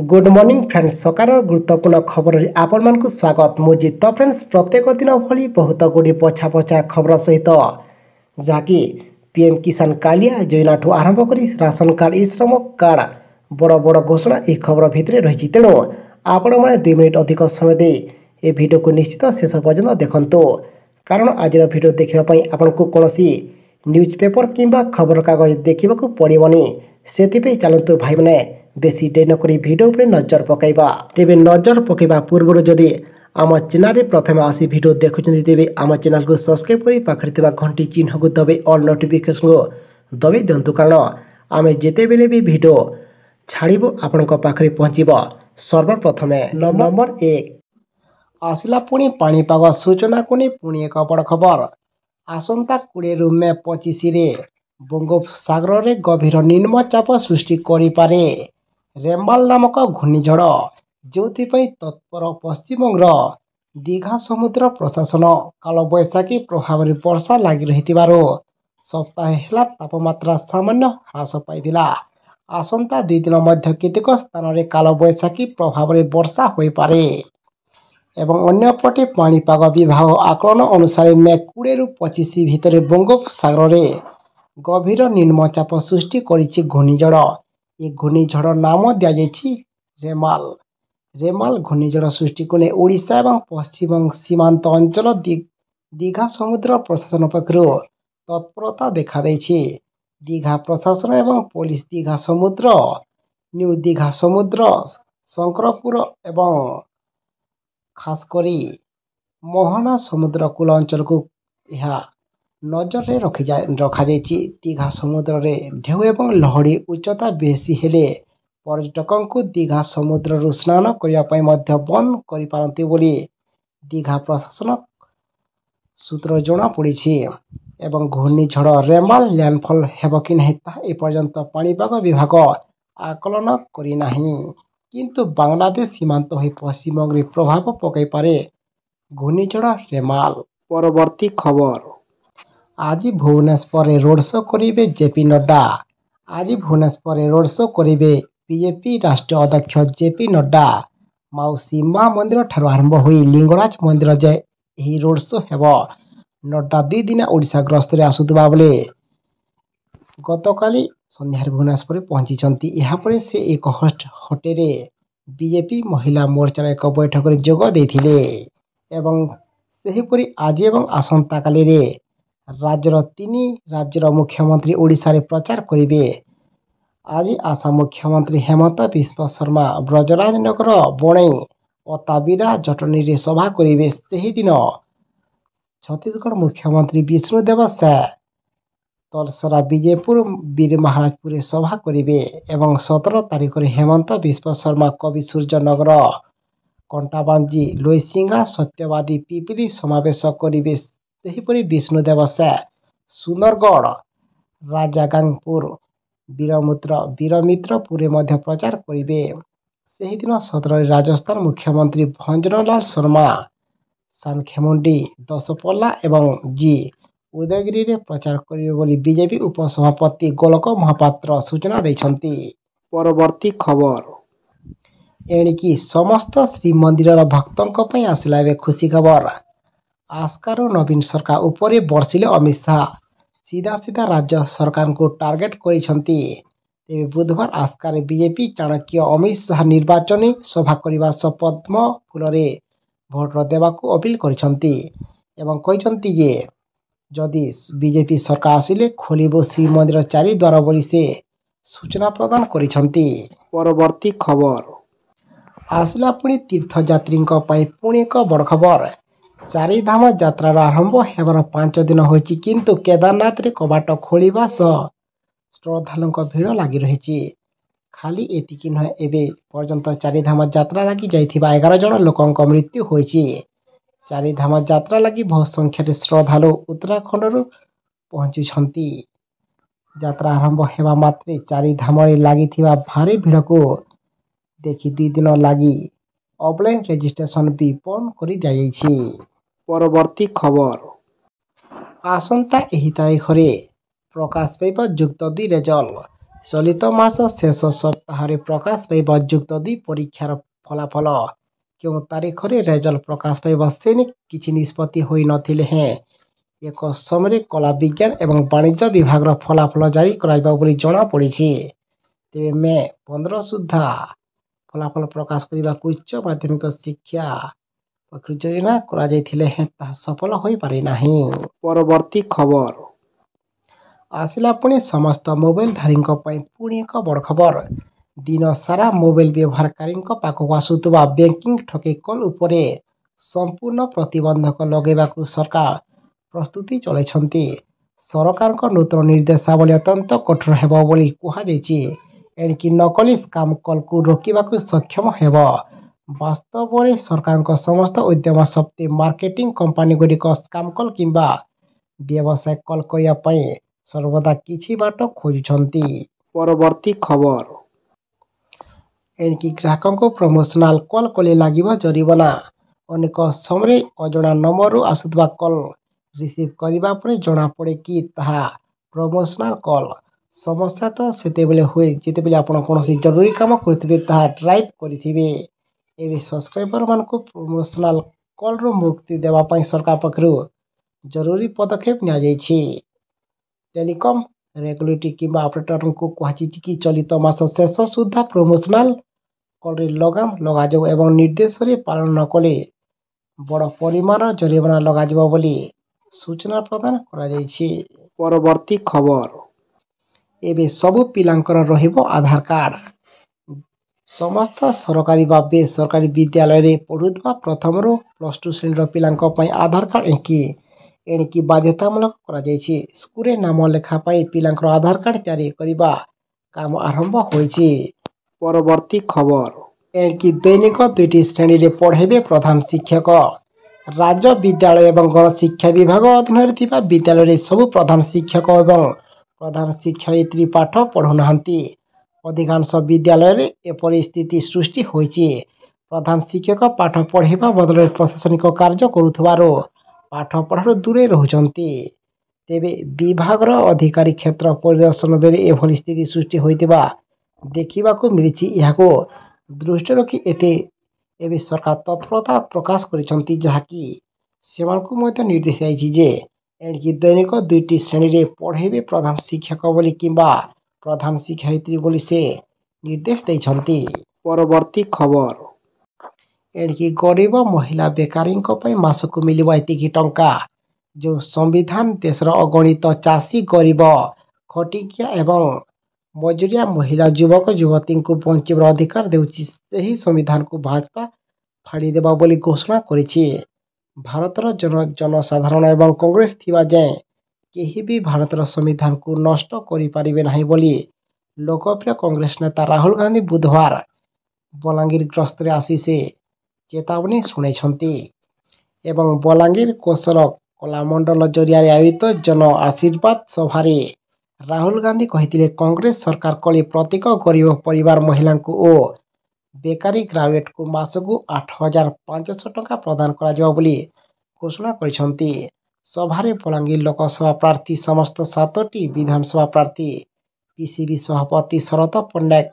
Good morning friends सकार गुरुत्वपूर्ण खबर आपण मानक स्वागत मुझे तो फ्रेंड्स प्रत्येक दिन भली बहुत गुड़ी पछा पछा खबर सहित जहाँकि पीएम किसान कालिया योजना ठू आरंभ कर राशन कार्ड ई श्रम कार्ड बड़ बड़ घोषणा यह खबर भितर रही तेणु आपण मैंने 2 मिनिट अधिक समय दे ए वीडियो को निश्चित शेष पर्यंत देखंतु कारण आज वीडियो देखापी आपन को कौन न्यूज पेपर किंबा खबर कागज देखा पड़ोनी से चलतु भाई मैंने बेसी डेरी नक भिडियो उपर नजर पकईबा तेरे नजर पकईबा पूर्व जदि आम चैनल प्रथम आसी भिडियो देखुं तेज आम चैनल को सब्सक्राइब कर पाखे घंटी चिन्ह को दबाई ऑल नोटिफिकेशन को दबाई दिंतु कारण आम जिते बेले भी भिडियो छाड़ू आपण पाखे पहुँचब सर्वप्रथम नंबर 1 आसला पुणी पाणीपाग सूचना को नहीं पुणी एक बड़ खबर आसंता 20 मे 25 बंगोपसागर में गभीर निम्नचाप सृष्टि करें रेम्बाल नामक घूर्णिझड़ जो तत्पर पश्चिमबंग दीघा समुद्र प्रशासन कालबैशाखी प्रभाव में वर्षा लग रही सप्ताह है तापमात्रा सामान्य ह्रास पाई आसंता 2 दिन मध्य केतेक स्थान में कालबैशाखी प्रभाव में वर्षा हो पारे एवं अन्यपटे पाणीपाग विभाग आकलन अनुसार मे 20 ରୁ 25 भितर बंगोपसागर में गभीर निम्नचाप सृष्टि करिछि घूर्णिझड़ ये घूर्णिझड़ नाम दिया रेमाल रेमाल घूर्णिझड़ सृष्टि को नहीं ओडिशा एवं पश्चिमबंग सीमांत अंचल दीघा समुद्र प्रशासन पक्षर तत्परता देखा दीघा प्रशासन एवं पुलिस दीघा समुद्र न्यू दीघा समुद्र शंकरपुर एवं खासकर मोहना समुद्र कूल अंचल को यह नजर रे रखा दीघा समुद्र रे ढेउ एवं लहड़ी उच्चता बेसी हेले पर्यटकों को दीघा समुद्र स्नान करने बंद करिपारंती बोली दीघा प्रशासन सूत्र जना पड़ी एवं घूर्णिझड़ रेमाल लैंडफॉल हेब कि नहीं एपर्यंत पाणीपाग विभाग आकलन करना किंतु बांग्लादेश सीमांत हो पश्चिमबंग में प्रभाव पकई पारे घूर्णिझड़ रेमाल। परवर्ती खबर आज भुवनेश्वर रोड शो करेंगे जेपी नड्डा आज भुवनेश्वर रोड शो करेंगे बीजेपी राष्ट्रीय अध्यक्ष जेपी नड्डा मौसी माँ मंदिर ठार आरंभ हुई लिंगराज मंदिर जाए यही रोड शो हेब नड्डा 2 दिन ओडिशा गस्त आसुवा बेले गतकाली संध्यार भुवनेश्वर पहुंची यापर से एक होटेल बीजेपी महिला मोर्चार एक बैठक में जोग देथिले एवं सेहीपरि आज एवं आसंता काली रे राज्यर 3 राज्यर मुख्यमंत्री ओडिशा रे प्रचार करेंगे आज आसाम मुख्यमंत्री हेमंत बिश्व शर्मा ब्रजराजनगर बणई और ताबिरा जटनी रे सभा करेंगे से दिन छत्तीसगढ़ मुख्यमंत्री विष्णुदेव साय तलसरा विजयपुर वीर महाराजपुर सभा करेंगे एवं 17 तारीख में हेमंत बिश्व शर्मा कवि सूर्यनगर कंटाबांजी लोईसिंगा सत्यवादी पिपिली समावेश करेंगे सेहीपरि विष्णुदेव साय सुंदरगढ़ राजागांगपुर वीरमित्रपुर मध्य प्रचार करेंगे से दिन 17 राजस्थान मुख्यमंत्री भंजनलाल शर्मा सानखेमुंडी दशपल्ला एवं जी उदयगिरी रे प्रचार करेंगे बीजेपी उपसभापति गोलक महापात्र सूचना देछंती। परवर्ती खबर एणिकी समस्त श्रीमंदिर भक्तों आसला ए खुशी खबर आस्कार नवीन सरकार उपरे बर्षिले अमित शाह सीधा सीधा राज्य सरकार को टार्गेट करिसंती तेबे बुधवार आस्कार बीजेपी चाणक्य अमित शाह निर्वाचनी सभा करने सह पद्म फूल भोट देवा अपील करिसंती एवं कहिसंती जे जदि बीजेपी सरकार आसिले खोलिबो श्रीमंदिर 4 द्वार बोली से सूचना प्रदान करिसंती। परवर्ती खबर आसला पुणी तीर्थयात्री पुणी एक बड़ खबर 4 धाम यात्रार आरंभ होबार 5 दिन होइछि किंतु केदारनाथ रे कबाट खोलिबा सह श्रद्धालुंक भीड़ लगी रही खाली एतिकी नुहे एबे पर्यंत 4 धाम यात्रा लगी जाइथिबा 11 जन लोकंक मृत्यु होइछि 4 धाम यात्रा लगी बहुत संख्यार श्रद्धालु उत्तराखंड रु पहुंचुछंती यात्रा आरंभ हेबा मात्रे 4 धाम रे लागिथिबा भारी भीड़ को देखि 2 दिन लगी ऑफलाइन रजिस्ट्रेशन भी बंद कर दिया जाइछि। परवर्ती खबर आसंता एही तारीख रे प्रकाश पाइबा युक्त 2 रेजल्ट ଚଳିତ ମାସ ଶେଷ ସପ୍ତାହରେ ପ୍ରକାଶ ପାଇବ ଯୁକ୍ତ 2 ପରୀକ୍ଷାର ଫଳାଫଳ। କେଉଁ ତାରିଖରେ ରେଜଲ୍ଟ ପ୍ରକାଶ ପାଇବ ସେ ନେଇ କିଛି ନିଷ୍ପତ୍ତି ହୋଇନଥିଲେ ହେଁ ଏକ ସମୟରେ କଳା ବିଜ୍ଞାନ ଏବଂ ବାଣିଜ୍ୟ ବିଭାଗର ଫଳାଫଳ ଜାରି କରାଯିବ ବୋଲି ଜଣାପଡ଼ିଛି। ତେବେ ମେ 15 ସୁଦ୍ଧା ଫଳାଫଳ ପ୍ରକାଶ କରିବାକୁ ଉଚ୍ଚ ମାଧ୍ୟମିକ ଶିକ୍ଷା ପକ୍ଷରୁ ଯୋଜନା କରାଯାଇଥିଲେ ହେଁ ତାହା ସଫଳ ହୋଇପାରିନାହିଁ। ପରବର୍ତ୍ତୀ ଖବର ଆସିଲା ପୁଣି ସମସ୍ତ ମୋବାଇଲଧାରୀଙ୍କ ପାଇଁ ପୁଣି ଏକ ବଡ଼ ଖବର। ଦିନ ସାରା ମୋବାଇଲ ବ୍ୟବହାରକାରୀଙ୍କ ପାଖକୁ ଆସୁଥିବା ବ୍ୟାଙ୍କିଂ ଠକେଇ କଲ୍ ଉପରେ ସମ୍ପୂର୍ଣ୍ଣ ପ୍ରତିବନ୍ଧକ ଲଗାଇବାକୁ ସରକାର ପ୍ରସ୍ତୁତି ଚଳାଇଛନ୍ତି। ସରକାରଙ୍କ ନୂତନ ନିର୍ଦ୍ଦେଶାବଳୀ ଅତ୍ୟନ୍ତ କଠୋର ହେବ ବୋଲି କୁହାଯାଇଛି। ଏଣିକି ନକଲି ସ୍କାମ୍ କଲ୍କୁ ରୋକିବାକୁ ସକ୍ଷମ ହେବ। ବାସ୍ତବରେ ସରକାରଙ୍କ ସମସ୍ତ ଉଦ୍ୟମ ସତ୍ତ୍ୱେ ମାର୍କେଟିଂ କମ୍ପାନୀଗୁଡ଼ିକ ସ୍କାମ୍ କଲ୍ କିମ୍ବା ବ୍ୟବସାୟ କଲ୍ କରିବା ପାଇଁ ସର୍ବଦା କିଛି ବାଟ ଖୋଜୁଛନ୍ତି। ପରବର୍ତ୍ତୀ ଖବର ଏଣିକି ଗ୍ରାହକଙ୍କୁ ପ୍ରମୋସନାଲ କଲ୍ କଲେ ଲାଗିବ ଜରିମାନା। ଅନେକ ସମୟରେ ଅଜଣା ନମ୍ବରରୁ ଆସୁଥିବା କଲ୍ ରିସିଭ୍ କରିବା ପରେ ଜଣାପଡ଼େ କି ତାହା ପ୍ରମୋସନାଲ କଲ୍। ସମସ୍ୟା ତ ସେତେବେଳେ ହୁଏ ଯେତେବେଳେ ଆପଣ କୌଣସି ଜରୁରୀ କାମ କରୁଥିବେ ତାହା ଡ୍ରାଇଭ୍ କରିଥିବେ। ଏବେ ସବସ୍କ୍ରାଇବରମାନଙ୍କୁ ପ୍ରମୋସନାଲ କଲ୍ରୁ ମୁକ୍ତି ଦେବା ପାଇଁ ସରକାର ପକ୍ଷରୁ ଜରୁରୀ ପଦକ୍ଷେପ ନିଆଯାଇଛି। ଟେଲିକମ୍ ରେଗୁଲେଟରୀ କିମ୍ବା ଅପରେଟରଙ୍କୁ କୁହାଯାଇଛି କି ଚଳିତ ମାସ ଶେଷ ସୁଦ୍ଧା ପ୍ରମୋସନାଲ କଲ୍ରେ ଲଗାମ ଲଗାଯାଉ ଏବଂ ନିର୍ଦ୍ଦେଶରେ ପାଳନ ନ କଲେ ବଡ଼ ପରିମାଣର ଜରିମାନା ଲଗାଯିବ ବୋଲି ସୂଚନା ପ୍ରଦାନ କରାଯାଇଛି। ପରବର୍ତ୍ତୀ ଖବର ଏବେ ସବୁ ପିଲାଙ୍କର ରହିବ ଆଧାର କାର୍ଡ। ସମସ୍ତ ସରକାରୀ ବା ବେସରକାରୀ ବିଦ୍ୟାଳୟରେ ପଢ଼ୁଥିବା ପ୍ରଥମରୁ +2 ଶ୍ରେଣୀର ପିଲାଙ୍କ ପାଇଁ ଆଧାର କାର୍ଡ ଏଣିକି ବାଧ୍ୟତାମୂଳକ କରାଯାଇଛି। ସ୍କୁଲରେ ନାମ ଲେଖା ପାଇଁ ପିଲାଙ୍କର ଆଧାର କାର୍ଡ ତିଆରି କରିବା କାମ ଆରମ୍ଭ ହୋଇଛି। ପରବର୍ତ୍ତୀ ଖବର ଏଣିକି ଦୈନିକ 2ଟି ଶ୍ରେଣୀରେ ପଢ଼ାଇବେ ପ୍ରଧାନ ଶିକ୍ଷକ। ରାଜ୍ୟ ବିଦ୍ୟାଳୟ ଏବଂ ଗଣଶିକ୍ଷା ବିଭାଗ ଅଧୀନରେ ଥିବା ବିଦ୍ୟାଳୟରେ ସବୁ ପ୍ରଧାନ ଶିକ୍ଷକ ଏବଂ ପ୍ରଧାନ ଶିକ୍ଷୟିତ୍ରୀ ପାଠ ପଢ଼ାଉନାହାନ୍ତି। ଅଧିକାଂଶ ବିଦ୍ୟାଳୟରେ ଏପରି ସ୍ଥିତି ସୃଷ୍ଟି ହୋଇଛି। ପ୍ରଧାନ ଶିକ୍ଷକ ପାଠ ପଢ଼ାଇବା ବଦଳରେ ପ୍ରଶାସନିକ କାର୍ଯ୍ୟ କରୁଥିବାରୁ ପାଠ ପଢ଼ାରୁ ଦୂରେଇ ରହୁଛନ୍ତି। ତେବେ ବିଭାଗର ଅଧିକାରୀ କ୍ଷେତ୍ର ପରିଦର୍ଶନ ବେଳେ ଏଭଳି ସ୍ଥିତି ସୃଷ୍ଟି ହୋଇଥିବା ଦେଖିବାକୁ ମିଳିଛି। ଏହାକୁ ଦୃଷ୍ଟିରେ ରଖି ଏବେ ସରକାର ତତ୍ପରତା ପ୍ରକାଶ କରିଛନ୍ତି, ଯାହାକି ସେମାନଙ୍କୁ ମଧ୍ୟ ନିର୍ଦ୍ଦେଶ ଦିଆଯାଇଛି ଯେ ଏଣିକି ଦୈନିକ 2ଟି ଶ୍ରେଣୀରେ ପଢ଼ାଇବେ ପ୍ରଧାନ ଶିକ୍ଷକ ବୋଲି କିମ୍ବା ପ୍ରଧାନ ଶିକ୍ଷୟିତ୍ରୀ ବୋଲି ସେ ନିର୍ଦ୍ଦେଶ ଦେଇଛନ୍ତି। ପରବର୍ତ୍ତୀ ଖବର ଏଣିକି ଗରିବ ମହିଳା ବେକାରୀଙ୍କ ପାଇଁ ମାସକୁ ମିଳିବ ଏତିକି ଟଙ୍କା। ଯେଉଁ ସମ୍ବିଧାନ ଦେଶର ଅଗଣିତ ଚାଷୀ, ଗରିବ, ଖଟିଖିଆ ଏବଂ ମଜୁରିଆ ମହିଳା, ଯୁବକ ଯୁବତୀଙ୍କୁ ବଞ୍ଚିବାର ଅଧିକାର ଦେଉଛି, ସେହି ସମ୍ବିଧାନକୁ ଭାଜପା ଫାଡ଼ିଦେବ ବୋଲି ଘୋଷଣା କରିଛି। ଭାରତର ଜନସାଧାରଣ ଏବଂ କଂଗ୍ରେସ ଥିବା ଯାଏଁ କେହି ବି ଭାରତର ସମ୍ବିଧାନକୁ ନଷ୍ଟ କରିପାରିବେ ନାହିଁ ବୋଲି ଲୋକପ୍ରିୟ କଂଗ୍ରେସ ନେତା ରାହୁଲ ଗାନ୍ଧୀ ବୁଧବାର ବଲାଙ୍ଗୀର ଗସ୍ତରେ ଆସି ସେ ଚେତାବନୀ ଶୁଣାଇଛନ୍ତି ଏବଂ ବଲାଙ୍ଗୀର କୋଶଲ କଳାମଣ୍ଡଳ ଜରିଆରେ ଆୟୋଜିତ ଜନ ଆଶୀର୍ବାଦ ସଭାରେ ରାହୁଲ ଗାନ୍ଧୀ କହିଥିଲେ, କଂଗ୍ରେସ ସରକାର କଲେ ପ୍ରତ୍ୟେକ ଗରିବ ପରିବାର, ମହିଳାଙ୍କୁ ଓ ବେକାରୀ ଗ୍ରାଜୁଏଟଙ୍କୁ ମାସକୁ 8,500 ଟଙ୍କା ପ୍ରଦାନ କରାଯିବ ବୋଲି ଘୋଷଣା କରିଛନ୍ତି। ସଭାରେ ବଲାଙ୍ଗୀର ଲୋକସଭା ପ୍ରାର୍ଥୀ ସମସ୍ତ 7ଟି ବିଧାନସଭା ପ୍ରାର୍ଥୀ, ପିସିବି ସଭାପତି ଶରତ ପଟ୍ଟନାୟକ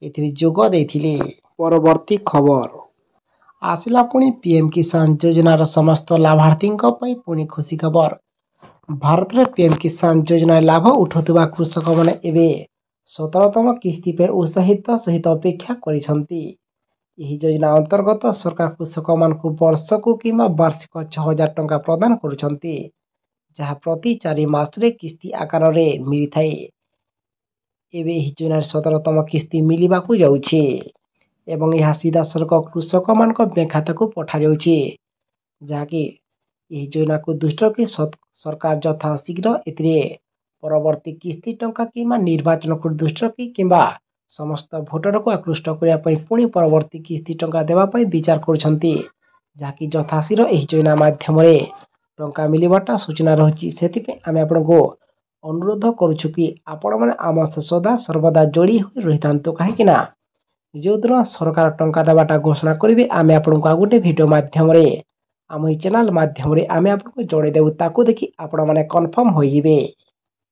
ଏଥିରେ ଯୋଗ ଦେଇଥିଲେ। ପରବର୍ତ୍ତୀ ଖବର ଆସିଲା ପୁଣି ପିଏମ କିଷାନ ଯୋଜନାର ସମସ୍ତ ଲାଭାର୍ଥୀଙ୍କ ପାଇଁ ପୁଣି ଖୁସି ଖବର। ଭାରତରେ ପିଏମ କିଷାନ ଯୋଜନାରେ ଲାଭ ଉଠାଉଥିବା କୃଷକମାନେ ଏବେ 17ତମ କିସ୍ତି ପାଇଁ ଉତ୍ସାହୀତ ସହିତ ଅପେକ୍ଷା କରିଛନ୍ତି। ଏହି ଯୋଜନା ଅନ୍ତର୍ଗତ ସରକାର କୃଷକମାନଙ୍କୁ ବର୍ଷକୁ କିମ୍ବା ବାର୍ଷିକ 6,000 ଟଙ୍କା ପ୍ରଦାନ କରୁଛନ୍ତି, ଯାହା ପ୍ରତି 4 ମାସରେ କିସ୍ତି ଆକାରରେ ମିଳିଥାଏ। ଏବେ ଏହି ଯୋଜନାରେ 17ତମ କିସ୍ତି ମିଳିବାକୁ ଯାଉଛି ଏବଂ ଏହା ସିଧାସଳଖ କୃଷକମାନଙ୍କ ବ୍ୟାଙ୍କ ଖାତାକୁ ପଠାଯାଉଛି, ଯାହାକି ଏହି ଯୋଜନାକୁ ଦୃଷ୍ଟିରେ ରଖି ସରକାର ଯଥା ଶୀଘ୍ର ଏଥିରେ ପରବର୍ତ୍ତୀ କିସ୍ତି ଟଙ୍କା କିମ୍ବା ନିର୍ବାଚନକୁ ଦୃଷ୍ଟିରେ ରଖି କିମ୍ବା ସମସ୍ତ ଭୋଟରକୁ ଆକୃଷ୍ଟ କରିବା ପାଇଁ ପୁଣି ପରବର୍ତ୍ତୀ କିସ୍ତି ଟଙ୍କା ଦେବା ପାଇଁ ବିଚାର କରୁଛନ୍ତି, ଯାହାକି ଯଥାଶୀଘ୍ର ଏହି ଯୋଜନା ମାଧ୍ୟମରେ ଟଙ୍କା ମିଳିବାଟା ସୂଚନା ରହିଛି। ସେଥିପାଇଁ ଆମେ ଆପଣଙ୍କୁ ଅନୁରୋଧ କରୁଛୁ କି ଆପଣମାନେ ଆମ ସହ ସଦା ସର୍ବଦା ଯୋଡ଼ି ହୋଇ ରହିଥାନ୍ତୁ, କାହିଁକି ନା ଯେଉଁଦିନ ସରକାର ଟଙ୍କା ଦେବାଟା ଘୋଷଣା କରିବେ ଆମେ ଆପଣଙ୍କୁ ଆଉ ଗୋଟେ ଭିଡ଼ିଓ ମାଧ୍ୟମରେ ଆମ ଏହି ଚ୍ୟାନେଲ ମାଧ୍ୟମରେ ଆମେ ଆପଣଙ୍କୁ ଜଣାଇଦେବୁ। ତାକୁ ଦେଖି ଆପଣମାନେ କନଫର୍ମ ହୋଇଯିବେ।